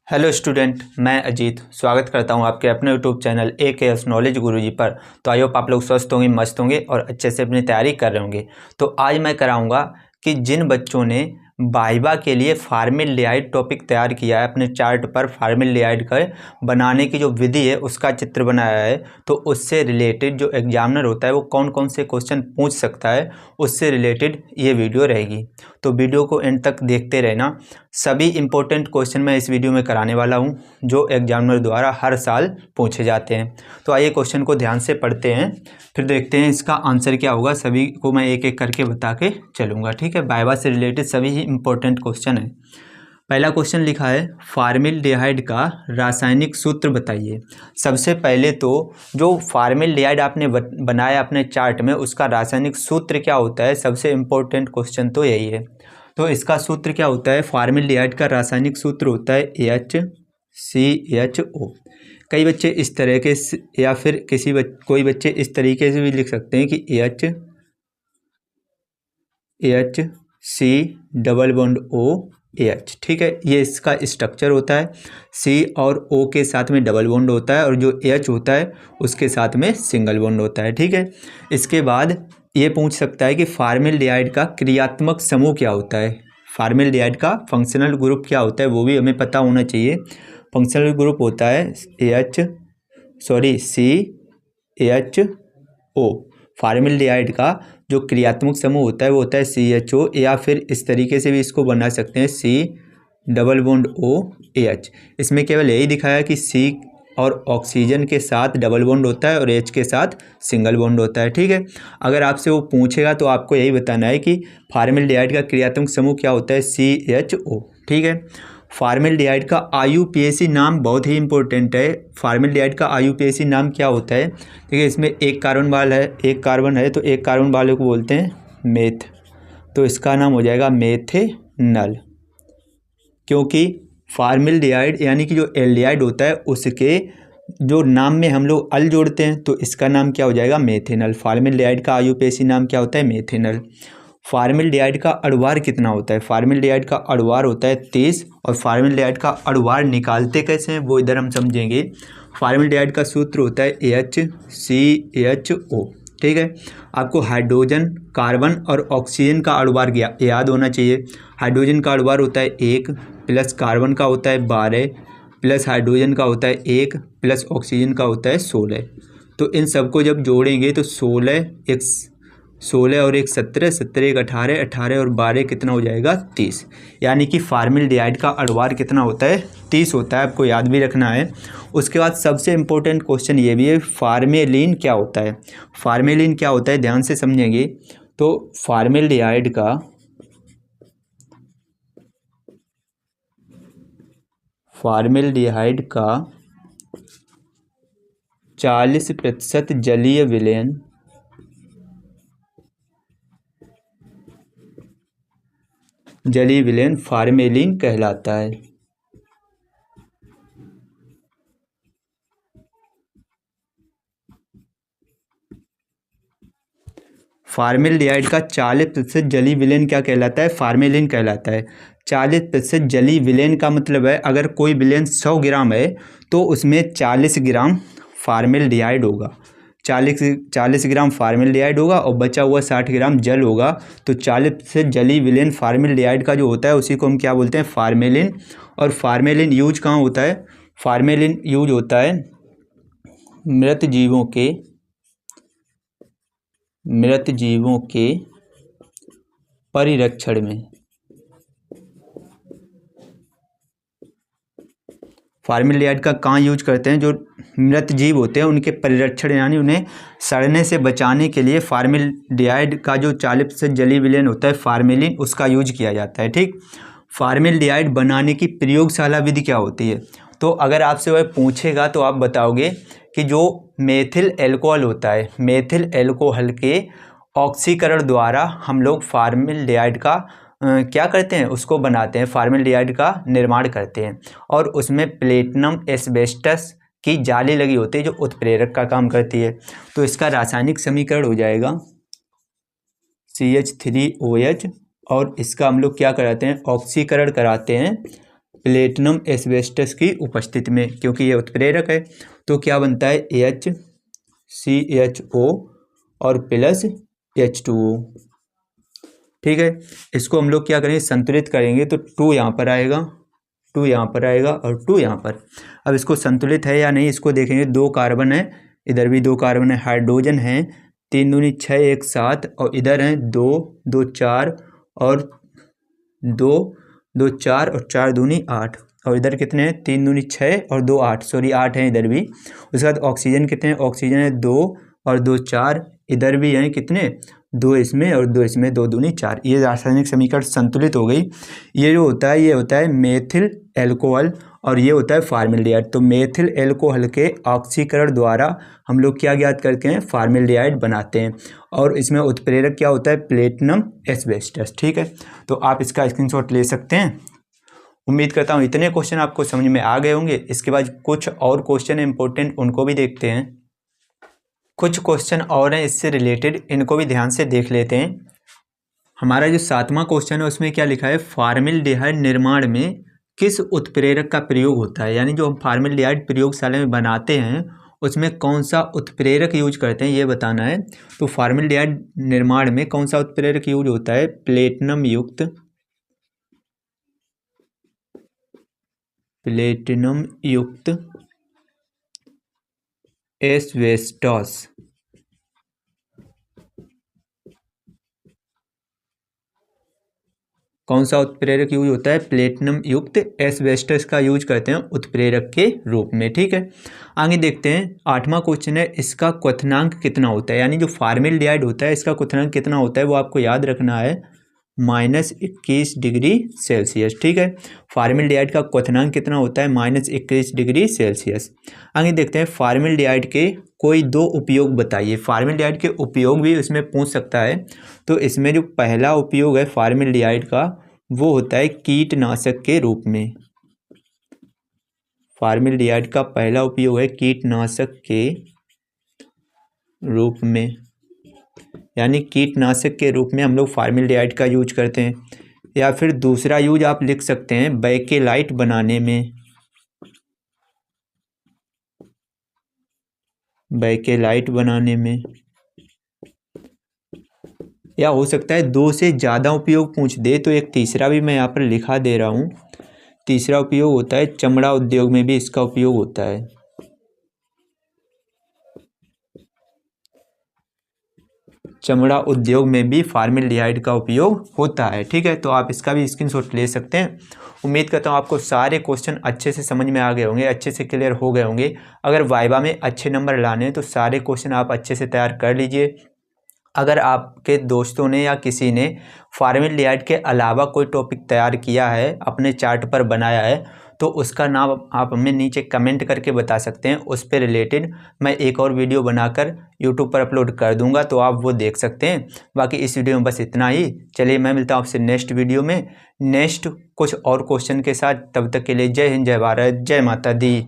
Hello student, मैं अजीत स्वागत करता हूं आपके अपने यूट्यूब चैनल AKS नॉलेज गुरुजी पर। तो आई होप आप लोग स्वस्थ होंगे, मस्त होंगे और अच्छे से अपनी तैयारी कर रहे होंगे। तो आज मैं कराऊंगा कि जिन बच्चों ने वाइवा के लिए फॉर्मेल्डिहाइड टॉपिक तैयार किया है, अपने चार्ट पर फॉर्मेल्डिहाइड का बनाने की जो विधि है उसका चित्र बनाया है, तो उससे रिलेटेड जो एग्जामिनर होता है वो कौन कौन से क्वेश्चन पूछ सकता है, उससे रिलेटेड ये वीडियो रहेगी। तो वीडियो को एंड तक देखते रहना। सभी इंपॉर्टेंट क्वेश्चन मैं इस वीडियो में कराने वाला हूं जो एग्जामिनर द्वारा हर साल पूछे जाते हैं। तो आइए क्वेश्चन को ध्यान से पढ़ते हैं, फिर देखते हैं इसका आंसर क्या होगा। सभी को मैं एक एक करके बता के चलूँगा, ठीक है। वाइवा से रिलेटेड सभी ही इंपॉर्टेंट क्वेश्चन है। पहला क्वेश्चन लिखा है फॉर्मेल्डिहाइड का रासायनिक सूत्र बताइए। सबसे पहले तो जो फॉर्मेल्डिहाइड आपने बनाया अपने चार्ट में, उसका रासायनिक सूत्र क्या होता है, सबसे इम्पोर्टेंट क्वेश्चन तो यही है। तो इसका सूत्र क्या होता है, फॉर्मेल्डिहाइड का रासायनिक सूत्र होता है HCHO। कई बच्चे इस तरह के या फिर कोई बच्चे इस तरीके से भी लिख सकते हैं कि HCOOH, ठीक है। ये इसका स्ट्रक्चर होता है। C और O के साथ में डबल बॉन्ड होता है और जो H होता है उसके साथ में सिंगल बॉन्ड होता है, ठीक है। इसके बाद ये पूछ सकता है कि फॉर्मेल्डिहाइड का क्रियात्मक समूह क्या होता है, फॉर्मेल्डिहाइड का फंक्शनल ग्रुप क्या होता है, वो भी हमें पता होना चाहिए। फंक्शनल ग्रुप होता है CHO। फॉर्मेल्डिहाइड का जो क्रियात्मक समूह होता है वो होता है CHO, या फिर इस तरीके से भी इसको बना सकते हैं C+OH। इसमें केवल यही दिखाया कि C और ऑक्सीजन के साथ डबल बॉन्ड होता है और H के साथ सिंगल बॉन्ड होता है, ठीक है। अगर आपसे वो पूछेगा तो आपको यही बताना है कि फॉर्मेल्डिहाइड का क्रियात्मक समूह क्या होता है, CHO, ठीक है। फॉर्मेल्डिहाइड का IUPAC नाम बहुत ही इंपॉर्टेंट है। फॉर्मेल्डिहाइड का IUPAC नाम क्या होता है, ठीक है। इसमें एक कार्बन है, तो एक कार्बन वाले को बोलते हैं मेथ, तो इसका नाम हो जाएगा मेथेनल। क्योंकि फॉर्मेल्डिहाइड यानी कि जो एल्डिहाइड होता है उसके जो नाम में हम लोग अल जोड़ते हैं, तो इसका नाम क्या हो जाएगा, मेथेनल। फॉर्मेल्डिहाइड का IUPAC नाम क्या होता है, मेथेनल। फॉर्मेल्डिहाइड का अणुभार कितना होता है, फॉर्मेल्डिहाइड का अणुभार होता है 30। और फॉर्मेल्डिहाइड का अणुभार निकालते कैसे हैं वो इधर हम समझेंगे। फॉर्मेल्डिहाइड का सूत्र होता है HCHO, ठीक है। आपको हाइड्रोजन, कार्बन और ऑक्सीजन का अणुभार याद होना चाहिए। हाइड्रोजन का अणुभार होता है 1 प्लस कार्बन का होता है 12 प्लस हाइड्रोजन का होता है 1 प्लस ऑक्सीजन का होता है 16। तो इन सबको जब जोड़ेंगे तो 16 और 1 17, 17 1 18, 18 और 12 कितना हो जाएगा, 30। यानी कि फॉर्मेल्डिहाइड का अणुभार कितना होता है, 30 होता है। आपको याद भी रखना है। उसके बाद सबसे इम्पोर्टेंट क्वेश्चन ये भी है, फॉर्मेलिन क्या होता है। फॉर्मेलिन क्या होता है ध्यान से समझेंगे। तो फॉर्मेल्डिहाइड का 40% जलीय विलयन फॉर्मेलिन कहलाता है। फॉर्मेल्डिहाइड का 40% जलीय विलयन क्या कहलाता है, फॉर्मेलिन कहलाता है। 40% जलीय विलयन का मतलब है अगर कोई विलयन 100 ग्राम है तो उसमें 40 ग्राम फॉर्मेल्डिहाइड होगा। 40 ग्राम फॉर्मेल्डिहाइड होगा और बचा हुआ 60 ग्राम जल होगा। तो 40% जलीय विलयन फॉर्मेल्डिहाइड का जो होता है उसी को हम क्या बोलते हैं, फॉर्मेलिन। और फॉर्मेलिन यूज कहाँ होता है, फॉर्मेलिन यूज होता है मृत जीवों के परिरक्षण में। फॉर्मेल्डिहाइड का कहाँ यूज करते हैं, जो मृत जीव होते हैं उनके परिरक्षण यानी उन्हें सड़ने से बचाने के लिए फॉर्मेल्डिहाइड का जो 40% जलीय विलयन होता है फॉर्मेलिन, उसका यूज किया जाता है, ठीक। फॉर्मेल्डिहाइड बनाने की प्रयोगशाला विधि क्या होती है। तो अगर आपसे वह पूछेगा तो आप बताओगे कि जो मेथिल एल्कोहल होता है, मेथिल एल्कोहल के ऑक्सीकरण द्वारा हम लोग फॉर्मेल्डिहाइड का क्या करते हैं, उसको बनाते हैं, फॉर्मेल्डिहाइड का निर्माण करते हैं। और उसमें प्लेटिनम एस्बेस्टस की जाली लगी होती है जो उत्प्रेरक का काम करती है। तो इसका रासायनिक समीकरण हो जाएगा CH3OH, और इसका हम लोग क्या कराते हैं, ऑक्सीकरण कराते हैं प्लेटिनम एस्बेस्टस की उपस्थिति में, क्योंकि ये उत्प्रेरक है। तो क्या बनता है HCHO और प्लस H2O। ठीक है, इसको हम लोग क्या करेंगे, संतुलित करेंगे तो 2 यहाँ पर आएगा, 2 यहाँ पर आएगा और 2 यहाँ पर। अब इसको संतुलित है या नहीं इसको देखेंगे। 2 कार्बन है, इधर भी 2 कार्बन है, हाइड्रोजन है, 3 दूनी 6 1 7 और इधर है 2 2 4 और 2 2 4 और 4 दूनी 8 और इधर कितने हैं, 3 दूनी 6 और 2 8, सॉरी 8 हैं इधर भी। उसके बाद ऑक्सीजन कितने हैं, ऑक्सीजन है 2 और 2 4, इधर भी हैं कितने, 2 इसमें और 2 इसमें, 2 दूनी 4। ये रासायनिक समीकरण संतुलित हो गई। ये जो होता है ये होता है मेथिल एल्कोहल और ये होता है फॉर्मेल्डिहाइड। तो मेथिल एल्कोहल के ऑक्सीकरण द्वारा हम लोग क्या ज्ञात करते हैं, फॉर्मेल्डिहाइड बनाते हैं और इसमें उत्प्रेरक क्या होता है, प्लेटिनम एस्बेस्टस। ठीक है, तो आप इसका स्क्रीनशॉट ले सकते हैं। उम्मीद करता हूँ इतने क्वेश्चन आपको समझ में आ गए होंगे। इसके बाद कुछ और क्वेश्चन इंपॉर्टेंट, उनको भी देखते हैं। कुछ क्वेश्चन और हैं इससे रिलेटेड, इनको भी ध्यान से देख लेते हैं। हमारा जो 7वां क्वेश्चन है उसमें क्या लिखा है, फॉर्मेल्डिहाइड निर्माण में किस उत्प्रेरक का प्रयोग होता है। यानी जो हम फॉर्मेल्डिहाइड प्रयोगशाला में बनाते हैं उसमें कौन सा उत्प्रेरक यूज करते हैं ये बताना है। तो फॉर्मेल्डिहाइड निर्माण में कौन सा उत्प्रेरक यूज होता है, प्लेटिनम युक्त एस्बेस्टस। कौन सा उत्प्रेरक यूज होता है, प्लेटिनम युक्त एस्बेस्टस का यूज करते हैं उत्प्रेरक के रूप में। ठीक है, आगे देखते हैं। 8वां क्वेश्चन है, इसका क्वथनांक कितना होता है। यानी जो फॉर्मेल्डिहाइड होता है इसका क्वथनांक कितना होता है वो आपको याद रखना है, -21 डिग्री सेल्सियस। ठीक है, फॉर्मेल्डिहाइड का क्वथनांक कितना होता है, -21 डिग्री सेल्सियस। आगे देखते हैं, फॉर्मेल्डिहाइड के कोई 2 उपयोग बताइए। फॉर्मेल्डिहाइड के उपयोग भी इसमें पूछ सकता है। तो इसमें जो पहला उपयोग है फॉर्मेल्डिहाइड का वो होता है कीटनाशक के रूप में। फॉर्मेल्डिहाइड का पहला उपयोग है कीटनाशक के रूप में, यानी कीटनाशक के रूप में हम लोग फॉर्मेल्डिहाइड का यूज करते हैं। या फिर दूसरा यूज आप लिख सकते हैं बैकेलाइट बनाने में, बैकेलाइट बनाने में। या हो सकता है 2 से ज़्यादा उपयोग पूछ दे तो एक तीसरा भी मैं यहाँ पर लिखा दे रहा हूँ। तीसरा उपयोग होता है चमड़ा उद्योग में भी इसका उपयोग होता है। चमड़ा उद्योग में भी फॉर्मेल्डिहाइड का उपयोग होता है। ठीक है, तो आप इसका भी स्क्रीनशॉट ले सकते हैं। उम्मीद करता हूँ आपको सारे क्वेश्चन अच्छे से समझ में आ गए होंगे, अच्छे से क्लियर हो गए होंगे। अगर वाइवा में अच्छे नंबर लाने हैं तो सारे क्वेश्चन आप अच्छे से तैयार कर लीजिए। अगर आपके दोस्तों ने या किसी ने फॉर्मेल्डिहाइड के अलावा कोई टॉपिक तैयार किया है, अपने चार्ट पर बनाया है, तो उसका नाम आप हमें नीचे कमेंट करके बता सकते हैं। उस पर रिलेटेड मैं एक और वीडियो बनाकर यूट्यूब पर अपलोड कर दूंगा, तो आप वो देख सकते हैं। बाकी इस वीडियो में बस इतना ही। चलिए मैं मिलता हूँ आपसे नेक्स्ट वीडियो में, नेक्स्ट कुछ और क्वेश्चन के साथ। तब तक के लिए जय हिंद, जय भारत, जय माता दी।